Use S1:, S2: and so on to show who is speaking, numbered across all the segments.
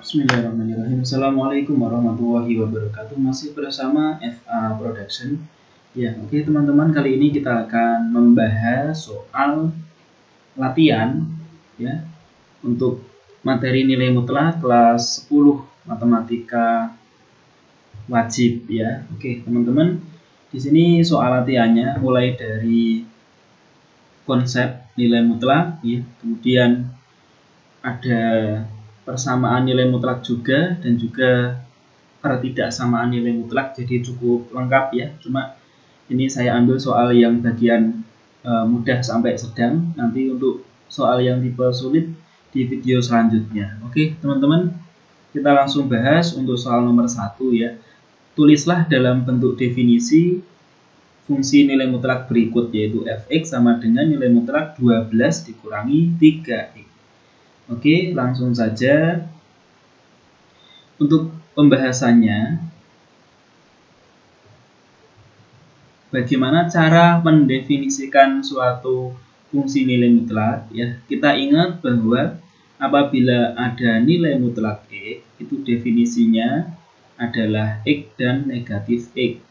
S1: Bismillahirrahmanirrahim. Assalamualaikum warahmatullahi wabarakatuh. Masih bersama FA Production. Ya, oke teman-teman, kali ini kita akan membahas soal latihan ya untuk materi nilai mutlak kelas 10 matematika wajib ya. Oke, teman-teman, di sini soal latihannya mulai dari konsep nilai mutlak ya, kemudian ada persamaan nilai mutlak juga dan juga pertidaksamaan nilai mutlak, jadi cukup lengkap ya. Cuma ini saya ambil soal yang bagian mudah sampai sedang, nanti untuk soal yang tipe sulit di video selanjutnya. Oke teman-teman, kita langsung bahas untuk soal nomor 1 ya. Tulislah dalam bentuk definisi fungsi nilai mutlak berikut, yaitu fx sama dengan nilai mutlak 12 dikurangi 3x. Oke, langsung saja untuk pembahasannya. Bagaimana cara mendefinisikan suatu fungsi nilai mutlak ya? Kita ingat bahwa apabila ada nilai mutlak x, itu definisinya adalah x dan negatif x.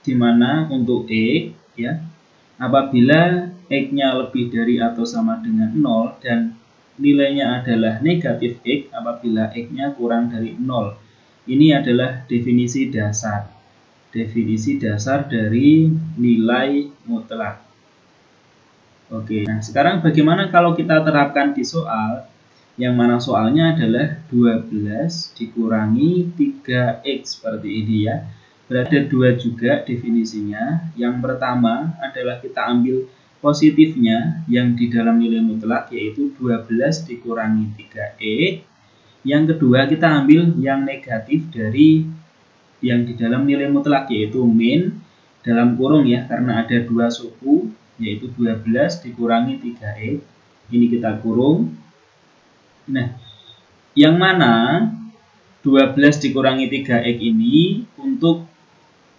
S1: Di mana untuk x ya, apabila x-nya lebih dari atau sama dengan 0 dan nilainya adalah negatif x apabila x-nya kurang dari 0. Ini adalah definisi dasar. Definisi dasar dari nilai mutlak. Oke, nah sekarang bagaimana kalau kita terapkan di soal? Yang mana soalnya adalah 12 dikurangi 3x seperti ini ya. Berada dua juga definisinya. Yang pertama adalah kita ambil positifnya yang di dalam nilai mutlak, yaitu 12 dikurangi 3x. Yang kedua kita ambil yang negatif dari yang di dalam nilai mutlak, yaitu min dalam kurung ya, karena ada dua suku, yaitu 12 dikurangi 3x. Ini kita kurung. Nah, yang mana 12 dikurangi 3x ini untuk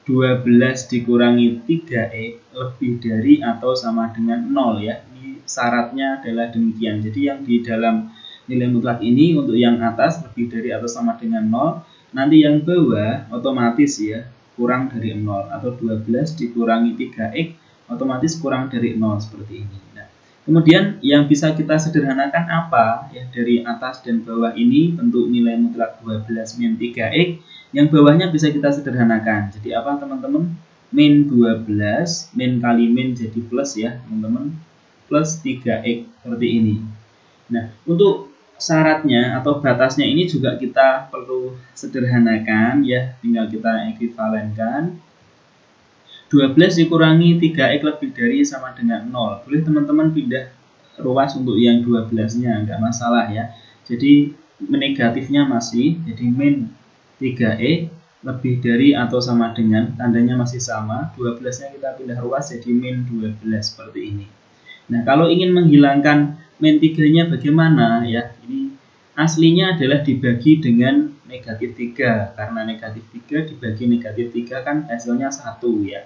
S1: 12 dikurangi 3x lebih dari atau sama dengan 0 ya. Ini syaratnya adalah demikian. Jadi yang di dalam nilai mutlak ini untuk yang atas lebih dari atau sama dengan 0. Nanti yang bawah otomatis ya kurang dari 0, atau 12 dikurangi 3x otomatis kurang dari 0 seperti ini. Nah, kemudian yang bisa kita sederhanakan apa ya dari atas dan bawah ini bentuk nilai mutlak 12 min 3x. Yang bawahnya bisa kita sederhanakan. Jadi apa teman-teman? Min 12, min kali min jadi plus ya teman-teman, plus 3x seperti ini. Nah, untuk syaratnya atau batasnya ini juga kita perlu sederhanakan ya. Tinggal kita ekuivalenkan. 12 dikurangi 3x lebih dari sama dengan 0. Boleh teman-teman pindah ruas untuk yang 12-nya, enggak masalah ya. Jadi negatifnya masih, jadi min 3x lebih dari atau sama dengan, tandanya masih sama, 12-nya kita pindah ruas jadi min 12 seperti ini. Nah, kalau ingin menghilangkan min 3-nya bagaimana ya? Ini aslinya adalah dibagi dengan negatif 3, karena negatif 3 dibagi negatif 3 kan hasilnya 1 ya.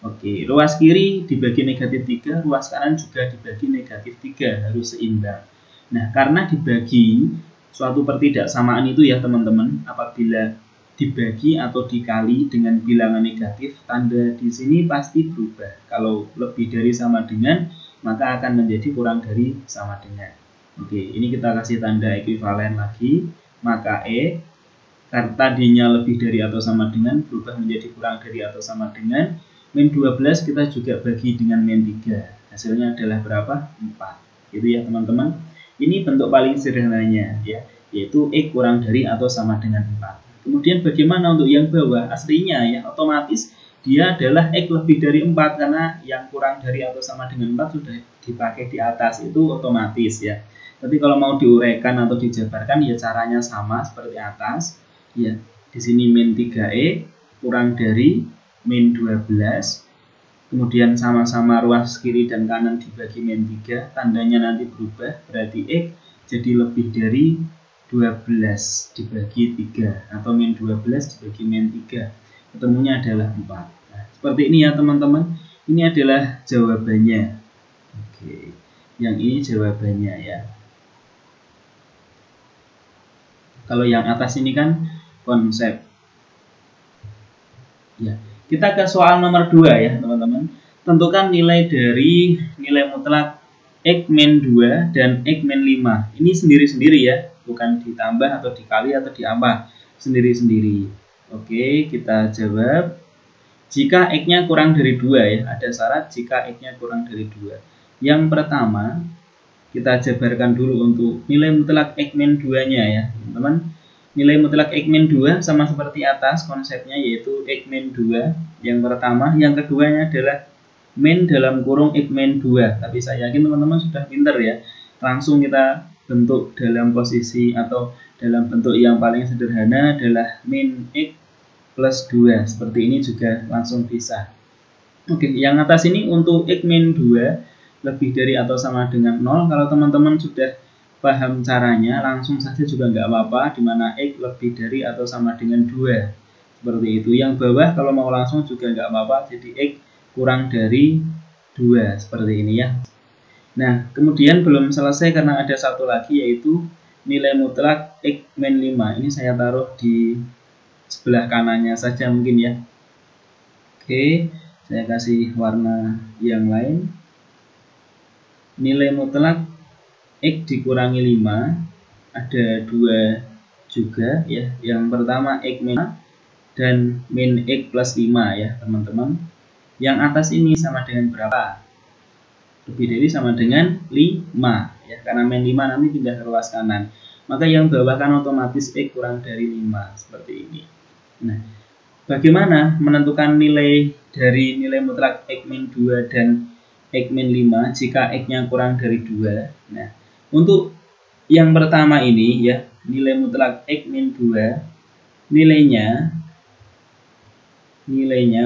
S1: Oke, ruas kiri dibagi negatif 3, ruas kanan juga dibagi negatif 3, harus seimbang. Nah, karena dibagi suatu pertidaksamaan itu ya teman-teman, apabila dibagi atau dikali dengan bilangan negatif, tanda di sini pasti berubah. Kalau lebih dari sama dengan, maka akan menjadi kurang dari sama dengan. Oke, ini kita kasih tanda ekuivalen lagi, maka karena tadinya lebih dari atau sama dengan berubah menjadi kurang dari atau sama dengan. Min 12 kita juga bagi dengan min 3, hasilnya adalah berapa? 4. Gitu ya teman-teman. Ini bentuk paling sederhananya ya, yaitu x kurang dari atau sama dengan 4. Kemudian bagaimana untuk yang bawah? Aslinya ya otomatis dia adalah x lebih dari 4, karena yang kurang dari atau sama dengan 4 sudah dipakai di atas, itu otomatis ya. Tapi kalau mau diuraikan atau dijabarkan ya caranya sama seperti atas ya. Di sini min 3x kurang dari min 12, kemudian sama-sama ruas kiri dan kanan dibagi min 3, tandanya nanti berubah, berarti x jadi lebih dari 12 dibagi 3, atau min 12 dibagi min 3, ketemunya adalah 4. Nah, seperti ini ya teman-teman, ini adalah jawabannya. Oke, yang ini jawabannya ya. Kalau yang atas ini kan konsep. Ya, kita ke soal nomor 2 ya teman-teman. Tentukan nilai dari nilai mutlak X min 2 dan X min 5. Ini sendiri-sendiri ya, bukan ditambah atau dikali atau diambah, sendiri-sendiri. Oke, kita jawab. Jika X-nya kurang dari 2 ya, ada syarat jika X-nya kurang dari 2. Yang pertama, kita jabarkan dulu untuk nilai mutlak X min 2-nya ya, teman-teman. Nilai mutlak X min 2 sama seperti atas konsepnya, yaitu X min 2 yang pertama. Yang keduanya adalah min dalam kurung X min 2. Tapi saya yakin teman-teman sudah pinter ya. Langsung kita bentuk dalam posisi atau dalam bentuk yang paling sederhana adalah min X plus 2. Seperti ini juga langsung bisa. Oke, yang atas ini untuk X min 2 lebih dari atau sama dengan 0. Kalau teman-teman sudah paham caranya, langsung saja juga nggak apa-apa, dimana X lebih dari atau sama dengan 2. Seperti itu. Yang bawah kalau mau langsung juga nggak apa-apa, jadi X kurang dari 2. Seperti ini ya. Nah, kemudian belum selesai karena ada satu lagi, yaitu nilai mutlak X min 5. Ini saya taruh di sebelah kanannya saja mungkin ya. Oke, saya kasih warna yang lain. Nilai mutlak X dikurangi 5 ada 2 juga ya. Yang pertama X min 5 dan min X plus 5 ya teman-teman. Yang atas ini sama dengan berapa? Lebih dari sama dengan 5 ya, karena min 5 nanti pindah ke ruas kanan. Maka yang bawah kan otomatis X kurang dari 5 seperti ini. Nah, bagaimana menentukan nilai dari nilai mutlak X min 2 dan X min 5 jika X-nya kurang dari 2? Nah, untuk yang pertama ini ya, nilai mutlak X min 2, nilainya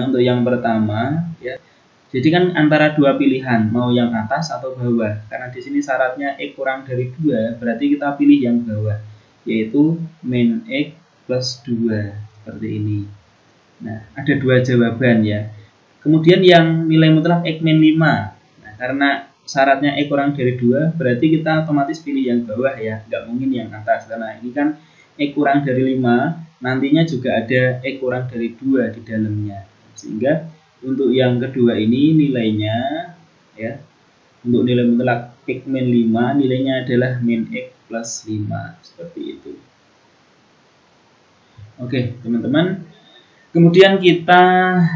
S1: untuk yang pertama ya. Jadi kan antara dua pilihan, mau yang atas atau bawah. Karena di sini syaratnya X kurang dari 2, berarti kita pilih yang bawah, yaitu min X plus 2 seperti ini. Nah, ada dua jawaban ya. Kemudian yang nilai mutlak X min 5. Nah, karena syaratnya X kurang dari 2, berarti kita otomatis pilih yang bawah ya, nggak mungkin yang atas. Karena ini kan X kurang dari 5, nantinya juga ada X kurang dari 2 di dalamnya. Sehingga untuk yang kedua ini nilainya ya, untuk nilai mutlak X min 5 nilainya adalah min X plus 5. Seperti itu. Oke teman-teman, kemudian kita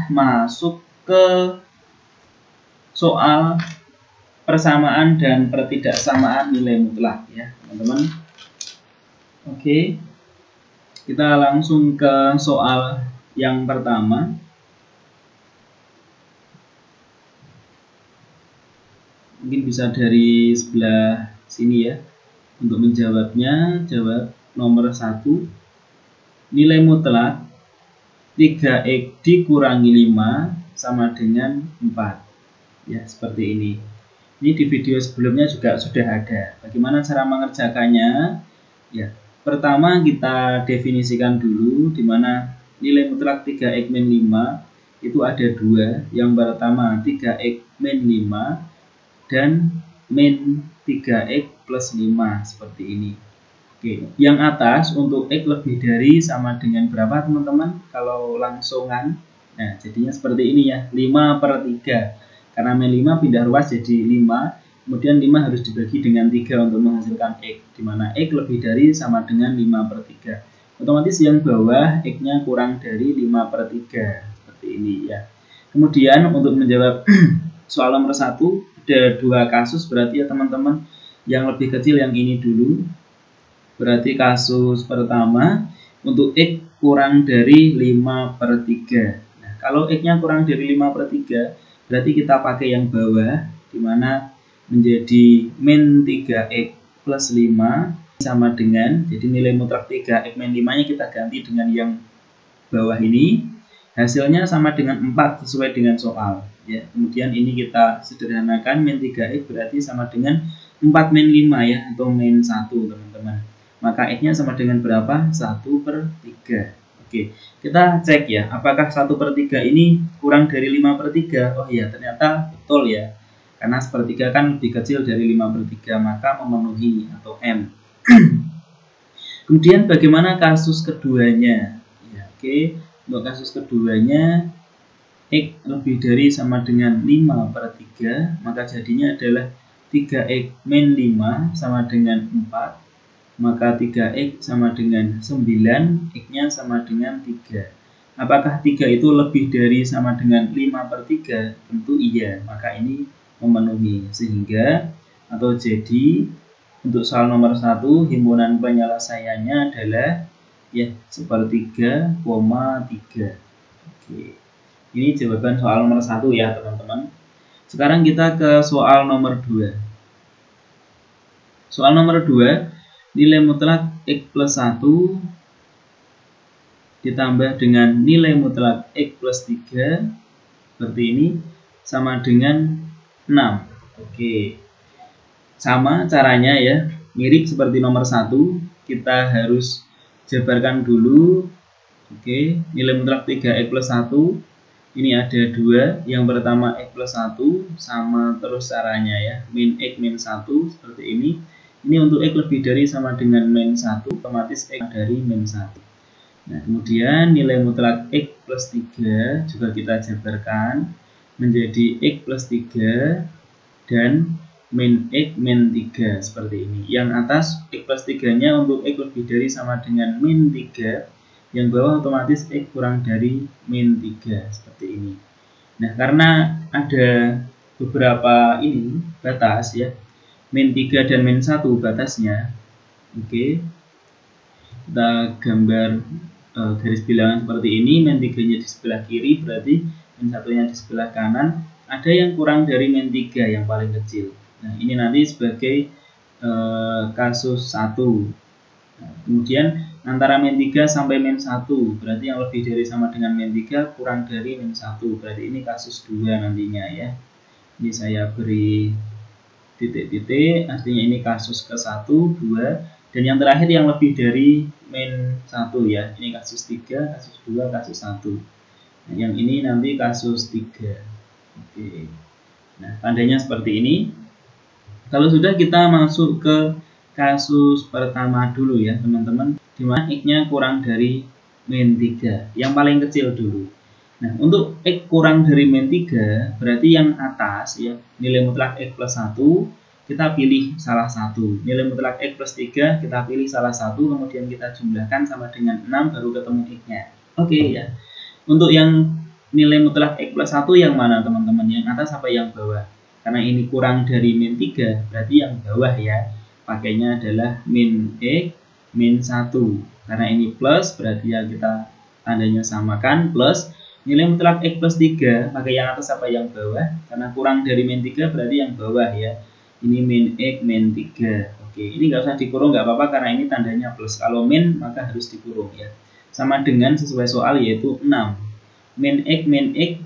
S1: masuk ke soal persamaan dan pertidaksamaan nilai mutlak ya teman-teman. Oke, kita langsung ke soal yang pertama. Mungkin bisa dari sebelah sini ya. Untuk menjawabnya, jawab nomor 1. Nilai mutlak 3X dikurangi 5 sama dengan 4. Ya, seperti ini. Ini di video sebelumnya juga sudah ada. Bagaimana cara mengerjakannya? Ya, pertama kita definisikan dulu, di mana nilai mutlak 3X min 5 itu ada 2. Yang pertama 3X min 5 dan min 3X plus 5 seperti ini. Oke, yang atas untuk X lebih dari sama dengan berapa teman-teman? Kalau langsungan, nah jadinya seperti ini ya, 5/3. Karena min 5 pindah ruas jadi 5, kemudian 5 harus dibagi dengan 3 untuk menghasilkan X, dimana X lebih dari sama dengan 5/3. Otomatis yang bawah X-nya kurang dari 5/3, seperti ini ya. Kemudian untuk menjawab soal nomor 1, ada 2 kasus berarti ya teman-teman. Yang lebih kecil yang ini dulu. Berarti kasus pertama untuk X kurang dari 5/3. Nah, kalau X-nya kurang dari 5/3, berarti kita pakai yang bawah, dimana menjadi min 3X plus 5 sama dengan, jadi nilai mutlak 3X min 5 nya kita ganti dengan yang bawah ini. Hasilnya sama dengan 4 sesuai dengan soal. Ya, kemudian ini kita sederhanakan, min 3X berarti sama dengan 4 min 5 ya, atau min 1 teman-teman. Maka X-nya sama dengan berapa? 1/3. Oke, kita cek ya, apakah 1/3 ini kurang dari 5/3? Oh iya, ternyata betul ya. Karena 1/3 kan lebih kecil dari 5/3, maka memenuhi atau M. Kemudian bagaimana kasus keduanya? Ya, oke. Untuk kasus keduanya, X lebih dari sama dengan 5/3, maka jadinya adalah 3X min 5 sama dengan 4, maka 3X sama dengan 9, X-nya sama dengan 3. Apakah 3 itu lebih dari sama dengan 5/3? Tentu iya, maka ini memenuhi. Sehingga atau jadi untuk soal nomor 1 himpunan penyelesaiannya adalah ya 1/3, 3. Oke. Ini jawaban soal nomor 1 ya teman-teman. Sekarang kita ke soal nomor 2. Soal nomor 2, nilai mutlak X plus 1 ditambah dengan nilai mutlak X plus 3 seperti ini sama dengan 6. Oke. Sama caranya ya, mirip seperti nomor 1. Kita harus jabarkan dulu. Oke, nilai mutlak 3X plus 1. Ini ada 2. Yang pertama X plus 1 sama terus caranya ya, min X min 1 seperti ini. Ini untuk X lebih dari sama dengan min 1, otomatis X dari min 1. Nah, kemudian nilai mutlak X plus 3 juga kita jabarkan menjadi X plus 3 dan min X min 3 seperti ini. Yang atas X plus 3 nya untuk X lebih dari sama dengan min 3, yang bawah otomatis X kurang dari min 3 seperti ini. Nah, karena ada beberapa ini batas ya, min 3 dan min 1 batasnya. Oke, kita gambar garis bilangan seperti ini, min 3 nya di sebelah kiri, berarti min 1 nya di sebelah kanan. Ada yang kurang dari min 3 yang paling kecil. Nah, ini nanti sebagai kasus 1. Nah, kemudian antara min 3 sampai min 1, berarti yang lebih dari sama dengan min 3 kurang dari min 1, berarti ini kasus 2 nantinya ya. Ini saya beri titik-titik, artinya ini kasus ke 1, 2. Dan yang terakhir yang lebih dari min 1 ya. Ini kasus 3, kasus 2, kasus 1. Nah, yang ini nanti kasus 3. Oke. Nah, tandanya seperti ini. Kalau sudah, kita masuk ke kasus pertama dulu ya, teman-teman. Dimana X-nya kurang dari min 3. Yang paling kecil dulu. Nah, untuk X kurang dari min 3, berarti yang atas ya, nilai mutlak X plus 1, kita pilih salah satu. Nilai mutlak X plus 3, kita pilih salah satu, kemudian kita jumlahkan sama dengan 6, baru ketemu X-nya. Oke ya. Untuk yang nilai mutlak X plus 1 yang mana teman-teman? Yang atas apa yang bawah? Karena ini kurang dari min 3, berarti yang bawah ya. Pakainya adalah min X min 1. Karena ini plus, berarti ya kita tandanya samakan, plus. Nilai mutlak X plus 3, pakai yang atas apa yang bawah? Karena kurang dari min 3, berarti yang bawah ya. Ini min X min 3. Oke, ini nggak usah dikurung, nggak apa-apa karena ini tandanya plus. Kalau min maka harus dikurung ya. Sama dengan sesuai soal yaitu 6. Min X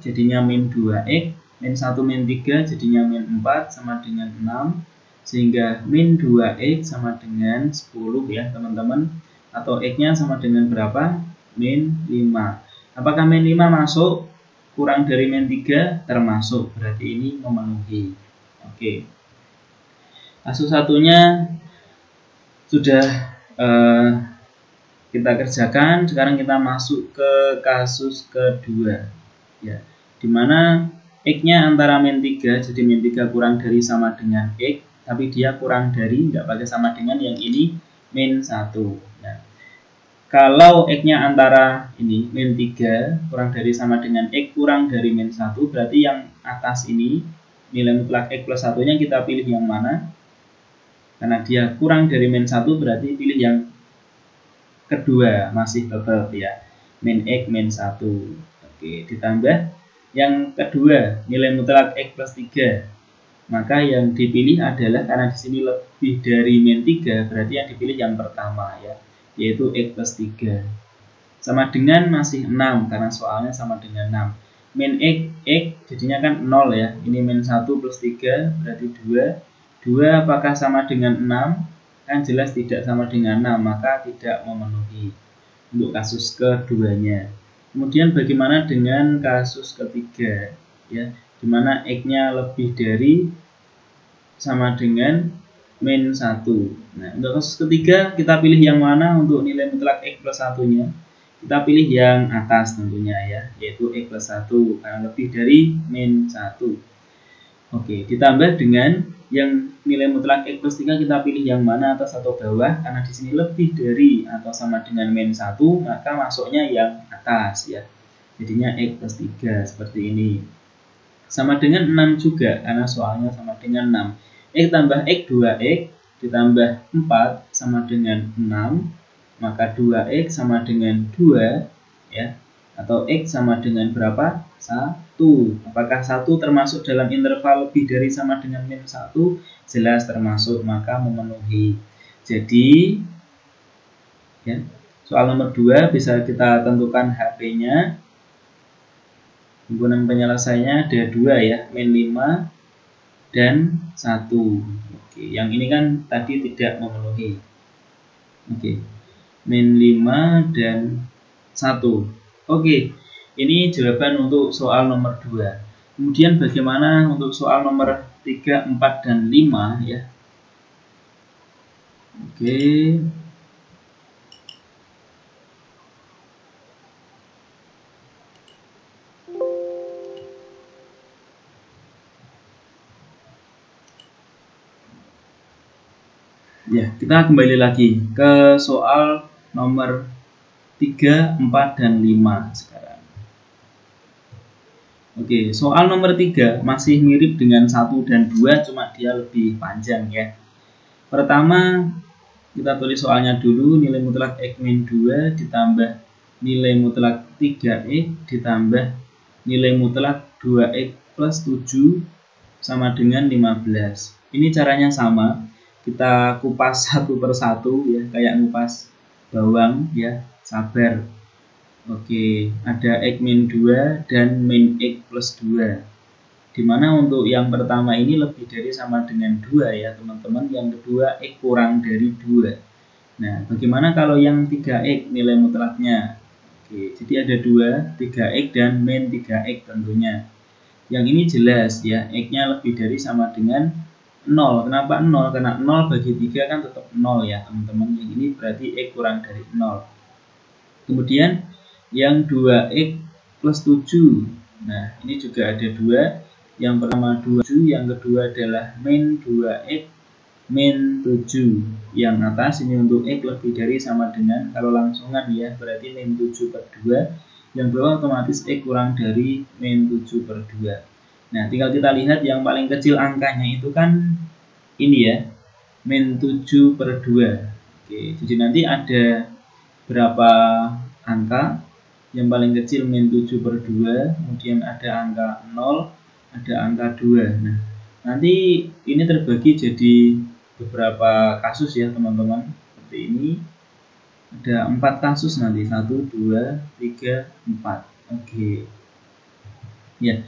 S1: jadinya min 2X. Min 1 min 3 jadinya min 4 sama dengan 6. Sehingga min 2X sama dengan 10 ya teman-teman. Atau X-nya sama dengan berapa? Min 5. Apakah min 5 masuk? Kurang dari min 3 termasuk. Berarti ini memenuhi. Oke. Kasus satunya sudah kita kerjakan. Sekarang kita masuk ke kasus kedua ya, dimana X-nya antara min 3, jadi min 3 kurang dari sama dengan X, tapi dia kurang dari, nggak pakai sama dengan, yang ini min 1. Nah, kalau X-nya antara ini min 3 kurang dari sama dengan X kurang dari min 1, berarti yang atas ini nilai mutlak X plus 1 nya kita pilih yang mana? Karena dia kurang dari min 1, berarti pilih yang kedua, masih tetap ya, min X min 1. Oke, ditambah yang kedua, nilai mutlak X plus 3. Maka yang dipilih adalah, karena di sini lebih dari min 3, berarti yang dipilih yang pertama ya, yaitu X plus 3. Sama dengan masih 6, karena soalnya sama dengan 6. Min X jadinya kan 0 ya, ini min 1 plus 3, berarti 2. 2 apakah sama dengan 6? Kan jelas tidak sama dengan 6, maka tidak memenuhi untuk kasus keduanya. Kemudian bagaimana dengan kasus ketiga ya, dimana X-nya lebih dari sama dengan min 1. Nah, untuk kasus ketiga kita pilih yang mana untuk nilai mutlak X plus 1-nya? Kita pilih yang atas tentunya ya, yaitu X plus 1 karena lebih dari min 1. Oke, ditambah dengan yang nilai mutlak X plus 3 kita pilih yang mana, atas atau bawah, karena di sini lebih dari atau sama dengan min 1, maka masuknya yang atas ya. Jadinya X plus 3 seperti ini. Sama dengan 6 juga, karena soalnya sama dengan 6. X tambah X 2X ditambah 4 sama dengan 6, maka 2X sama dengan 2 ya, atau X sama dengan berapa? 1. Apakah 1 termasuk dalam interval lebih dari sama dengan min 1? Jelas termasuk, maka memenuhi. Jadi ya, soal nomor 2 bisa kita tentukan HP-nya. Himpunan penyelesaiannya ada 2 ya, min 5 dan 1. Oke, yang ini kan tadi tidak memenuhi. Oke, min 5 dan 1. Oke, ini jawaban untuk soal nomor 2. Kemudian bagaimana untuk soal nomor 3, 4, dan 5 ya. Oke. Ya, kita kembali lagi ke soal nomor 3, 4, dan 5 sekarang. Oke, soal nomor 3 masih mirip dengan 1 dan 2, cuma dia lebih panjang ya. Pertama, kita tulis soalnya dulu, nilai mutlak X min 2 ditambah nilai mutlak 3X ditambah nilai mutlak 2X plus 7 sama dengan 15. Ini caranya sama. Kita kupas satu persatu ya, kayak ngupas bawang ya, sabar. Oke, ada X min 2 dan min X plus 2. Dimana untuk yang pertama ini lebih dari sama dengan 2 ya teman-teman, yang kedua X kurang dari 2. Nah, bagaimana kalau yang 3X nilai mutlaknya? Oke, jadi ada 2, 3X dan min 3X tentunya. Yang ini jelas ya, X-nya lebih dari sama dengan 0. Kenapa 0? Karena 0 bagi 3 kan tetap 0 ya teman-teman. Yang ini berarti X kurang dari 0. Kemudian yang 2X plus 7. Nah, ini juga ada 2. Yang pertama 27, yang kedua adalah min 2X min 7. Yang atas ini untuk X lebih dari sama dengan, kalau langsungan ya, berarti min 7 per 2. Yang bawah otomatis X kurang dari min 7 per 2. Nah, tinggal kita lihat yang paling kecil angkanya itu kan ini ya, min 7 per 2. Oke, jadi nanti ada berapa angka. Yang paling kecil min 7 per 2, kemudian ada angka 0, ada angka 2. Nah, nanti ini terbagi jadi beberapa kasus ya teman-teman. Seperti ini. Ada 4 kasus nanti, 1, 2, 3, 4. Oke. Ya.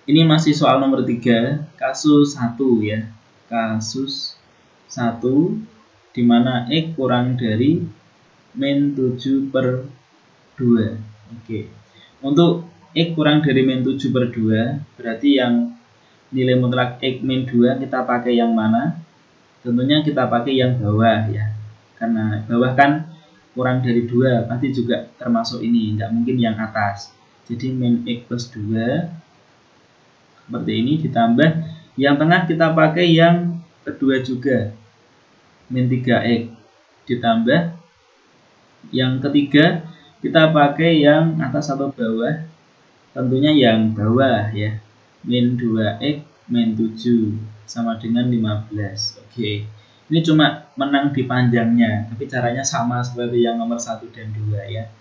S1: Ini masih soal nomor 3, kasus 1 ya. Kasus 1 dimana X kurang dari min 7 per 2. Oke. Untuk X kurang dari min 7 per 2, berarti yang nilai mutlak X min 2 kita pakai yang mana? Tentunya kita pakai yang bawah ya. Karena bawah kan kurang dari 2, pasti juga termasuk ini, nggak mungkin yang atas. Jadi min X plus 2 seperti ini, ditambah yang tengah kita pakai yang kedua juga, min 3X, ditambah yang ketiga kita pakai yang atas atau bawah, tentunya yang bawah ya, min 2X min 7 sama dengan 15. Oke, ini cuma menang di panjangnya, tapi caranya sama seperti yang nomor 1 dan 2 ya.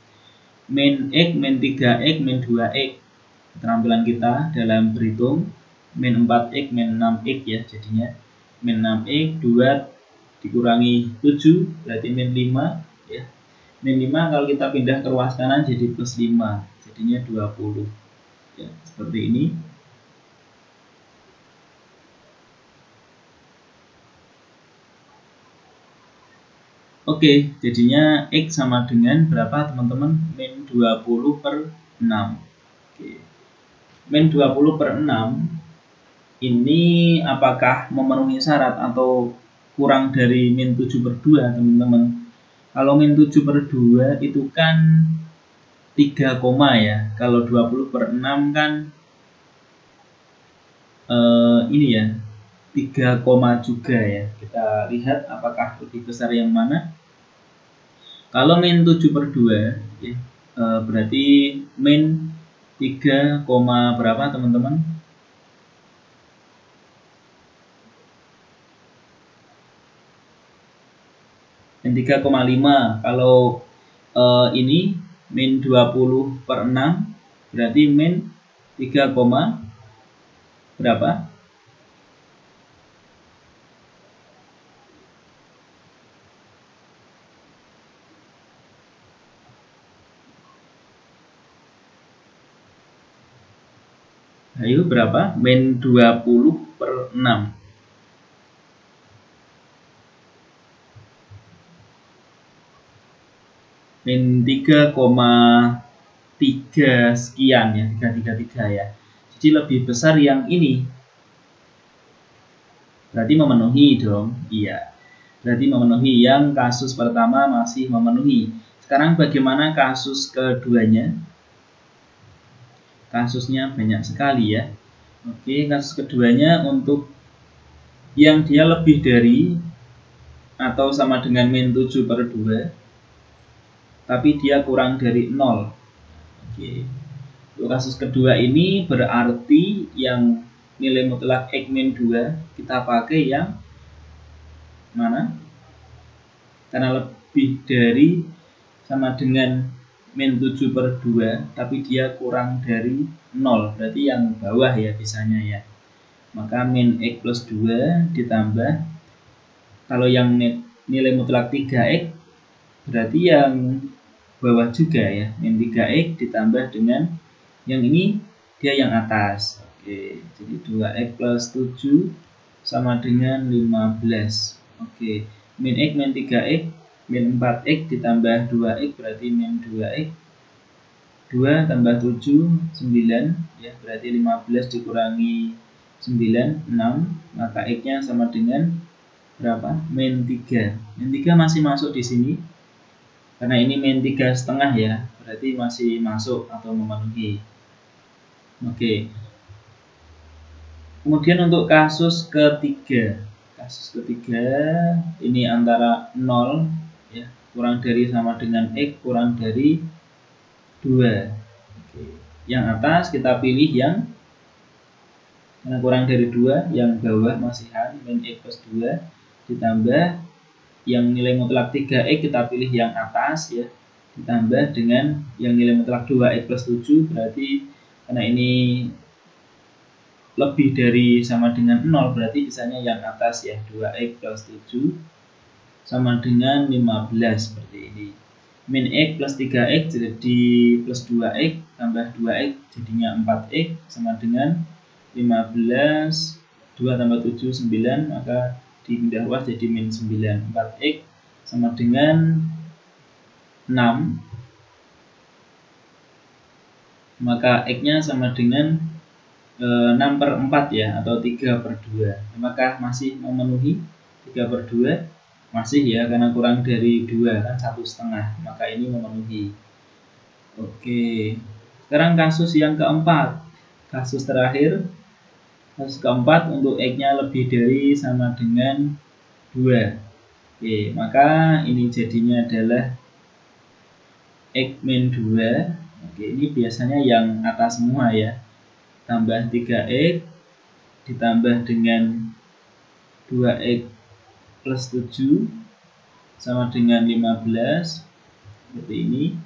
S1: Min X min 3X min 2X keterampilan kita dalam berhitung, min 4X min 6X ya, jadinya min 6X 2 dikurangi 7 berarti min 5 ya. Min 5 kalau kita pindah ke ruas kanan jadi plus 5, jadinya 20 ya, seperti ini. Oke, jadinya X sama dengan berapa teman-teman? Min 20 per 6. Oke. Min 20 per 6 ini apakah memenuhi syarat atau kurang dari min 7/2 teman-teman. Kalau min 7/2 itu kan 3 koma ya. Kalau 20/6 kan ini ya 3 koma juga ya. Kita lihat apakah lebih besar yang mana. Kalau min 7/2 ya, berarti min 3, berapa teman-teman? Min 3,5. Kalau ini min 20/6 berarti min 3, berapa? Ayo berapa? Min 20/6. Min 3,3 sekian ya, 333 ya. Jadi lebih besar yang ini. Berarti memenuhi dong. Iya. Berarti memenuhi. Yang kasus pertama masih memenuhi. Sekarang bagaimana kasus keduanya? Kasusnya banyak sekali ya. Oke, kasus keduanya untuk yang dia lebih dari atau sama dengan min 7/2 tapi dia kurang dari 0. Oke. Untuk kasus kedua ini berarti yang nilai mutlak X min 2 kita pakai yang mana? Karena lebih dari sama dengan min 7/2 tapi dia kurang dari 0, berarti yang bawah ya biasanya ya. Maka min X plus 2 ditambah, kalau yang nilai mutlak 3X berarti yang bawah juga ya, min 3X ditambah dengan yang ini dia yang atas. Oke, jadi 2X plus 7 sama dengan 15. Oke, min X min 3X min 4X ditambah 2X berarti min 2X. 2 tambah 7 9 ya, berarti 15 dikurangi 9 6, maka X nya sama dengan berapa? Min 3. Min 3 masih masuk di sini karena ini min 3,5 ya, berarti masih masuk atau memenuhi. Oke. Kemudian untuk kasus ketiga ini antara 0 ya, kurang dari sama dengan X kurang dari 2. Oke. Yang atas kita pilih yang kurang dari 2, yang bawah masihan min X plus 2 ditambah yang nilai mutlak 3X kita pilih yang atas ya, ditambah dengan yang nilai mutlak 2X plus 7, berarti karena ini lebih dari sama dengan 0 berarti bisanya yang atas ya, 2X plus 7 sama dengan 15 seperti ini. Min X plus 3X jadi plus 2X tambah 2X jadinya 4X sama dengan 15, 2 tambah 7 9, maka dipindah luas jadi min 9. 4X sama dengan 6, maka X nya sama dengan 6/4 ya, atau 3/2. Maka masih memenuhi 3/2 masih ya, karena kurang dari 2 kan 1,5, maka ini memenuhi. Oke, sekarang kasus yang keempat, kasus terakhir. Kasus keempat untuk X nya lebih dari sama dengan 2. Oke, maka ini jadinya adalah X min 2. Oke, ini biasanya yang atas semua ya. Tambah 3X ditambah dengan 2X plus 7 sama dengan 15. Seperti ini.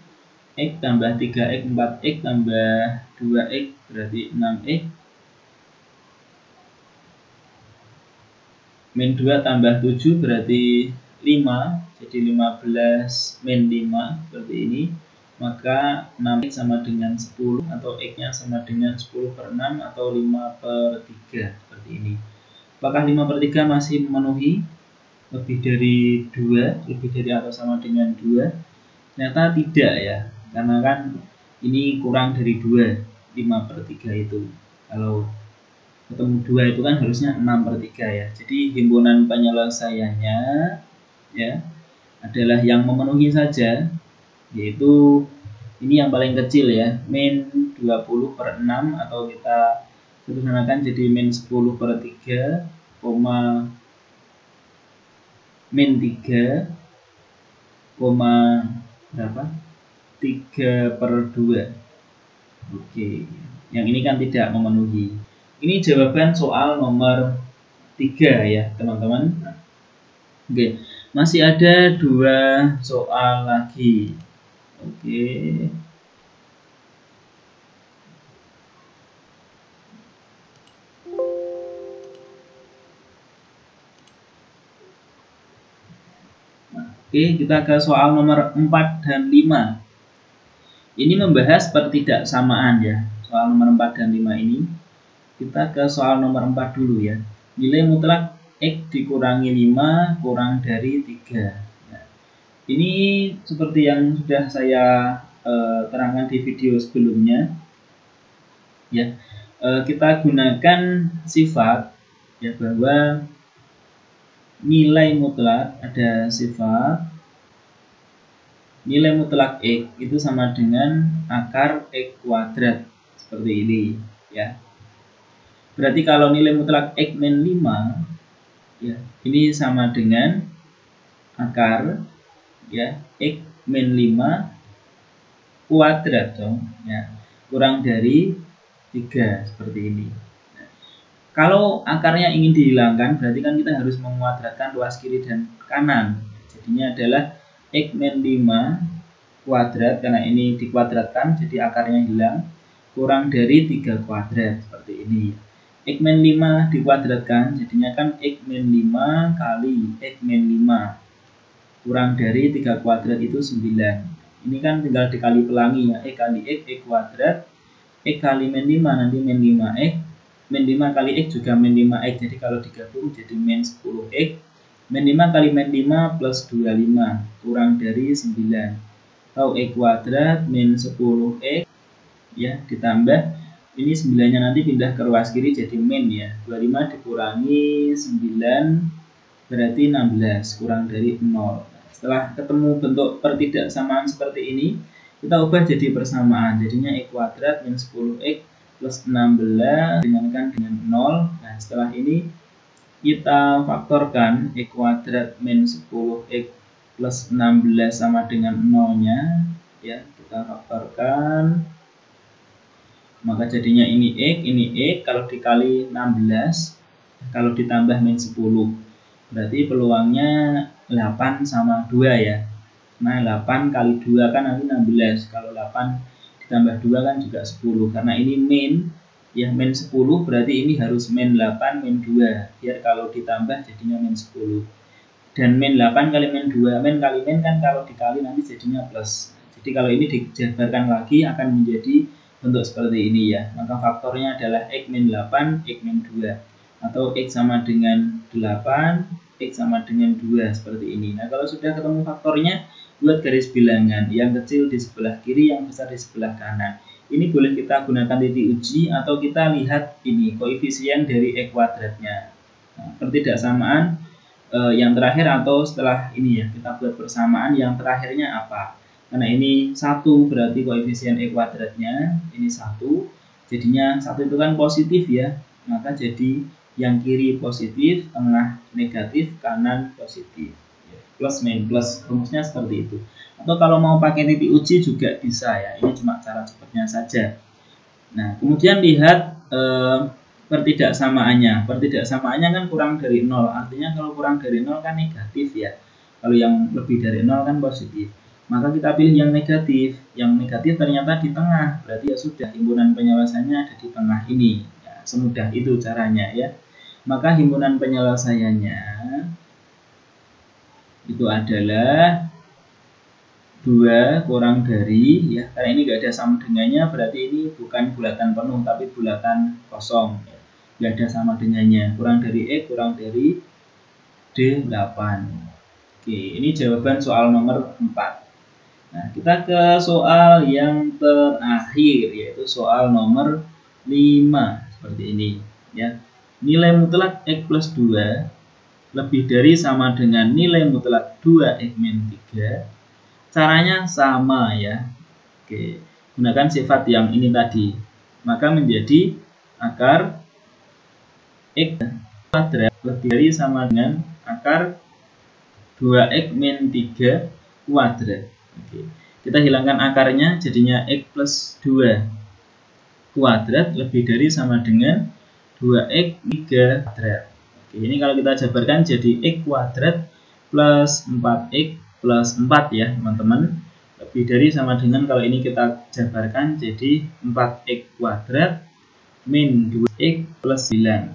S1: X tambah 3X 4X tambah 2X berarti 6X. Min 2 tambah 7 berarti 5, jadi 15 min 5 seperti ini. Maka 6X sama dengan 10 atau X nya sama dengan 10/6 atau 5/3 seperti ini. Apakah 5/3 masih memenuhi lebih dari 2, lebih dari atau sama dengan 2? Ternyata tidak ya, karena kan ini kurang dari 2, 5/3 itu. Kalau ketemu 2 itu kan harusnya 6/3 ya. Jadi himpunan penyelesaiannya ya adalah yang memenuhi saja, yaitu ini yang paling kecil ya, min 20/6, atau kita sederhanakan jadi min 10/3, min 3, berapa? 3/2. Oke, yang ini kan tidak memenuhi. Ini jawaban soal nomor 3 ya teman-teman. Oke, masih ada 2 soal lagi. Oke. Oke, kita ke soal nomor 4 dan 5. Ini membahas pertidaksamaan ya. Soal nomor 4 dan 5 ini. Kita ke soal nomor 4 dulu ya. Nilai mutlak X dikurangi 5 kurang dari 3. Nah, ini seperti yang sudah saya terangkan di video sebelumnya. Ya, kita gunakan sifat ya, bahwa nilai mutlak, ada sifat nilai mutlak X itu sama dengan akar X kuadrat, seperti ini ya. Berarti kalau nilai mutlak X min 5 ya, ini sama dengan akar ya X min 5 kuadrat dong ya, kurang dari 3, seperti ini. Nah, kalau akarnya ingin dihilangkan, berarti kan kita harus menguadratkan luas kiri dan kanan. Jadinya adalah X min 5 kuadrat, karena ini dikuadratkan jadi akarnya hilang, kurang dari 3 kuadrat, seperti ini. X min 5 dikuadratkan, jadinya kan X min 5 kali X min 5 kurang dari 3 kuadrat itu 9. Ini kan tinggal dikali pelangi ya, X kali X kuadrat, X kali min 5 nanti min 5X, min 5 kali X juga min 5X, jadi kalau digabung jadi min 10X, min 5 kali min 5 plus 25 kurang dari 9, atau X kuadrat min 10X ya, ditambah ini 9 nya nanti pindah ke ruas kiri jadi min ya, 25 dikurangi 9 berarti 16, kurang dari 0. Setelah ketemu bentuk pertidaksamaan seperti ini, kita ubah jadi persamaan, jadinya X kuadrat min 10X plus 16 dikalikan dengan 0. Nah, setelah ini kita faktorkan X kuadrat min 10X plus 16 sama dengan 0 nya ya, kita faktorkan, maka jadinya ini X, kalau dikali 16, kalau ditambah min 10, berarti peluangnya 8 sama 2 ya. Nah, 8 kali 2 kan nanti 16, kalau 8 ditambah 2 kan juga 10, karena ini min ya, min 10 berarti ini harus min 8 min 2, biar kalau ditambah jadinya min 10. Dan min 8 kali min 2, min kali min kan kalau dikali nanti jadinya plus. Jadi kalau ini dijabarkan lagi akan menjadi bentuk seperti ini ya. Maka faktornya adalah X min 8, X min 2, atau X sama dengan 8, X sama dengan 2, seperti ini. Nah, kalau sudah ketemu faktornya, buat garis bilangan, yang kecil di sebelah kiri, yang besar di sebelah kanan. Ini boleh kita gunakan titik uji, atau kita lihat ini koefisien dari X kuadratnya. Nah, pertidaksamaan yang terakhir, atau setelah ini ya, kita buat persamaan yang terakhirnya apa. Karena ini 1 berarti koefisien X kuadratnya ini 1, jadinya 1 itu kan positif ya, maka jadi yang kiri positif, tengah negatif, kanan positif, plus min plus, rumusnya seperti itu. Atau kalau mau pakai titik uji juga bisa ya, ini cuma cara cepatnya saja. Nah, kemudian lihat pertidaksamaannya kan kurang dari 0, artinya kalau kurang dari 0 kan negatif ya, kalau yang lebih dari 0 kan positif. Maka kita pilih yang negatif ternyata di tengah, berarti ya sudah, himpunan penyelesaiannya ada di tengah ini ya, semudah itu caranya ya. Maka himpunan penyelesaiannya itu adalah 2 kurang dari ya, karena ini nggak ada sama dengannya, berarti ini bukan bulatan penuh tapi bulatan kosong ya. Nggak ada sama dengannya, kurang dari X kurang dari D8. Oke, ini jawaban soal nomor 4. Nah, kita ke soal yang terakhir, yaitu soal nomor 5, seperti ini. ya. Nilai mutlak X plus 2 lebih dari sama dengan nilai mutlak 2X min 3. Caranya sama ya. Oke, gunakan sifat yang ini tadi. Maka menjadi akar X kuadrat lebih dari sama dengan akar 2X min 3 kuadrat. Oke. Kita hilangkan akarnya, jadinya X plus 2 kuadrat lebih dari sama dengan 2X 3 kuadrat. Oke, ini kalau kita jabarkan jadi X kuadrat plus 4X plus 4 ya teman-teman. Lebih dari sama dengan, kalau ini kita jabarkan jadi 4X kuadrat min 2X plus 9.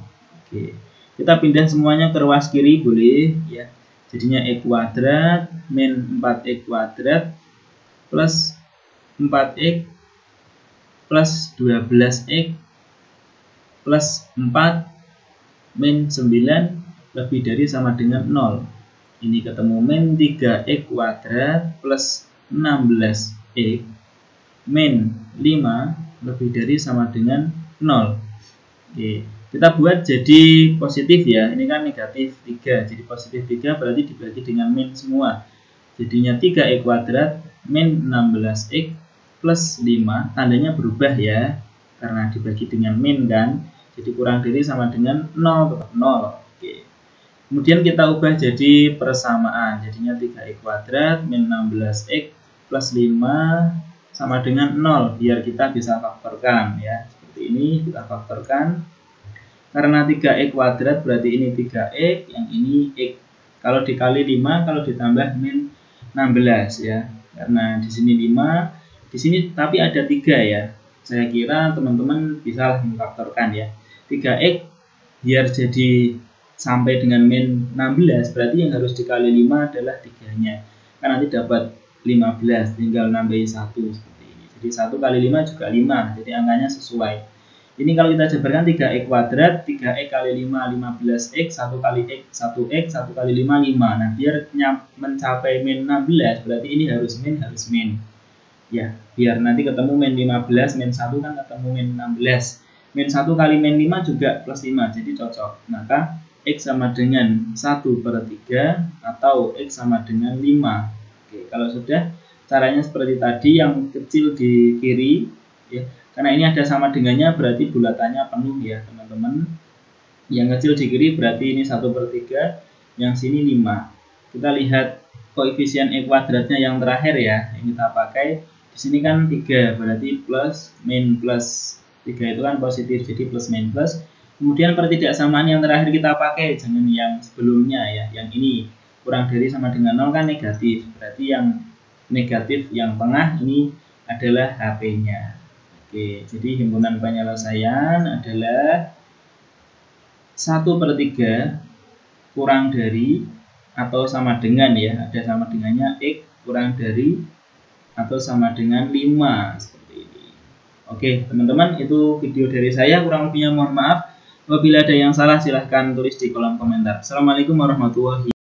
S1: Oke, kita pindah semuanya ke ruas kiri boleh ya. Jadinya X kuadrat min 4X kuadrat plus 4X plus 12X plus 4 min 9 lebih dari sama dengan 0. Ini ketemu min 3X kuadrat plus 16X min 5 lebih dari sama dengan 0. Oke, kita buat jadi positif ya. Ini kan negatif 3. Jadi positif 3 berarti dibagi dengan min semua. Jadinya 3X kuadrat min 16X plus 5. Tandanya berubah ya, karena dibagi dengan min kan. Jadi kurang dari sama dengan 0, tetap 0. Oke. Kemudian kita ubah jadi persamaan. Jadinya 3X kuadrat min 16X plus 5 sama dengan 0. Biar kita bisa faktorkan ya. Seperti ini kita faktorkan. Karena 3X kuadrat berarti ini 3X, yang ini X. Kalau dikali 5, kalau ditambah min 16 ya. Karena di sini 5, di sini tapi ada 3 ya. Saya kira teman-teman bisa memfaktorkan ya. 3X biar jadi sampai dengan min 16, berarti yang harus dikali 5 adalah 3-nya. Kan nanti dapat 15, tinggal nambahin 1 seperti ini. Jadi 1 kali 5 juga 5, jadi angkanya sesuai. Ini kalau kita jabarkan 3X kuadrat, 3X kali 5, 15X, 1 kali X, 1X, 1 kali 5, 5. Nah, biar mencapai min 16, berarti ini harus min. Ya, biar nanti ketemu min 15, min 1 kan ketemu min 16. Min 1 kali min 5 juga plus 5, jadi cocok. Maka X sama dengan 1/3 atau X sama dengan 5. Oke, kalau sudah, caranya seperti tadi, yang kecil di kiri ya. Karena ini ada sama dengannya, berarti bulatannya penuh ya teman-teman. Yang kecil di kiri berarti ini 1/3, yang sini 5. Kita lihat koefisien X kuadratnya yang terakhir ya, yang kita pakai. Di sini kan 3, berarti plus, min, plus. 3 itu kan positif, jadi plus, min, plus. Kemudian pertidaksamaan yang terakhir kita pakai, jangan yang sebelumnya ya. Yang ini kurang dari sama dengan 0 kan negatif. Berarti yang negatif yang tengah ini adalah HP-nya. Oke, jadi himpunan penyelesaian adalah 1/3 kurang dari atau sama dengan ya, ada sama dengannya X kurang dari atau sama dengan 5 seperti ini. Oke teman-teman, itu video dari saya, kurang lebihnya mohon maaf. Apabila ada yang salah silahkan tulis di kolom komentar. Assalamualaikum warahmatullahi wabarakatuh.